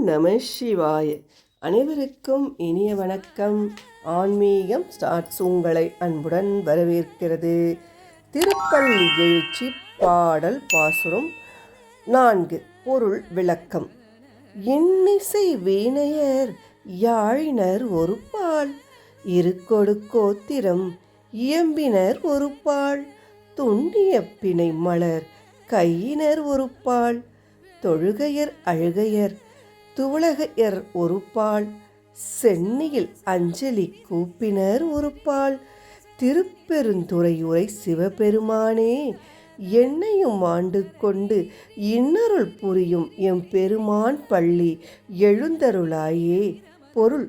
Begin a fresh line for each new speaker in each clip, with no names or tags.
நம சிவாய. அனைவருக்கும் இனிய வணக்கம். ஆன்மீகம் ஸ்டார்ட்ஸ் உங்களை அன்புடன் வரவேற்கிறது. திருப்பள்ளி எழுச்சி பாடல் பாசுரம் 4. பொருள் விளக்கம். இன்னிசை வீணையர் யாழினர் ஒரு பால், இருக்கொடு கோத்திரம் இயம்பினர் ஒரு பால், துண்டிய பிணை மலர் கையினர் ஒரு பால், தொழுகையர் அழுகையர் துவளகையர் ஒரு பால், சென்னியில் அஞ்சலி கூப்பினர் ஒரு பால், திருப்பெருந்துறையுரை சிவபெருமானே என்னையும் ஆண்டு கொண்டு இன்னருள் புரியும் எம் பெருமான் பள்ளி எழுந்தருளாயே. பொருள்: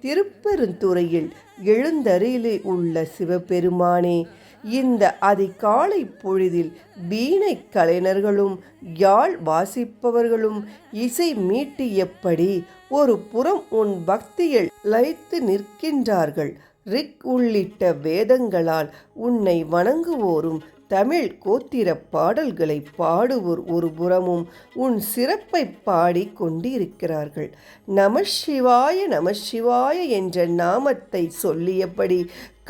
திருப்பெருந்துறையில் எழுந்தருளி உள்ள சிவபெருமானே, இந்த அதிகாலை பொழுதில் வீணை கலைஞர்களும் யாழ் வாசிப்பவர்களும் இசை மீட்டியபடி ஒரு புறம் உன் பக்தியில் லயித்து நிற்கின்றார்கள். ரிக் உள்ளிட்ட வேதங்களால் உன்னை வணங்குவோரும் தமிழ் கோத்திர பாடல்களை பாடுவோர் ஒரு புறமும் உன் சிறப்பை பாடி கொண்டிருக்கிறார்கள். நம சிவாய நம சிவாய என்ற நாமத்தை சொல்லியபடி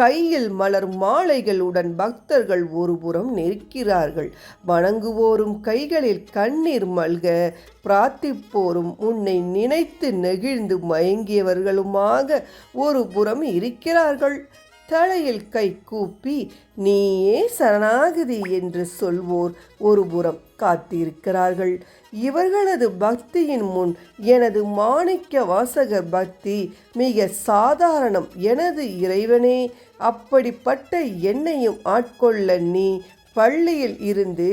கையில் மலர் மாலைகளுடன் பக்தர்கள் ஒருபுறம் நிற்கிறார்கள். வணங்குவோரும் கைகளில் கண்ணீர் மல்க, பிரார்த்திப்போரும் உன்னை நினைத்து நெகிழ்ந்து மயங்கியவர்களுமாக ஒரு புறம் இருக்கிறார்கள். தலையில் கை கூப்பி நீயே சரணாகதி என்று சொல்வோர் ஒரு புறம் காத்திருக்கிறார்கள். இவர்களது பக்தியின் முன் எனது மாணிக்க வாசகர் பக்தி மிக சாதாரணம். எனது இறைவனே, அப்படிப்பட்ட என்னையும் ஆட்கொள்ள நீ பள்ளியில் இருந்து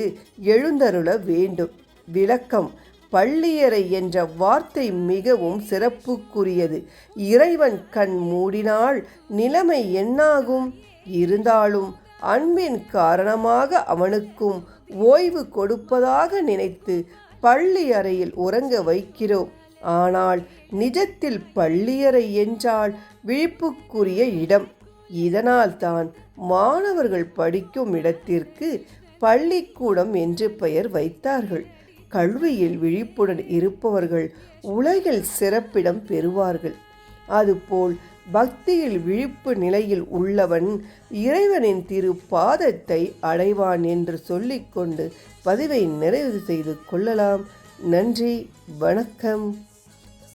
எழுந்தருள வேண்டும். விளக்கம்: பள்ளியறை என்ற வார்த்தை மிகவும் சிறப்புக்குரியது. இறைவன் கண் மூடினால் நிலைமை என்னாகும்? இருந்தாலும் அன்பின் காரணமாக அவனுக்கும் ஓய்வு கொடுப்பதாக நினைத்து பள்ளி அறையில் உறங்க வைக்கிறோம். ஆனால் நிஜத்தில் பள்ளியறை என்றால் விழிப்புக்குரிய இடம். இதனால் தான் மாணவர்கள் படிக்கும் இடத்திற்கு பள்ளிக்கூடம் என்று பெயர் வைத்தார்கள். கல்வியில் விழிப்புடன் இருப்பவர்கள் உலகில் சிறப்பிடம் பெறுவார்கள். அதுபோல் பக்தியில் விழிப்பு நிலையில் உள்ளவன் இறைவனின் திரு பாதத்தை அடைவான் என்று சொல்லிக்கொண்டு பதிவை நிறைவு செய்து கொள்ளலாம். நன்றி, வணக்கம்.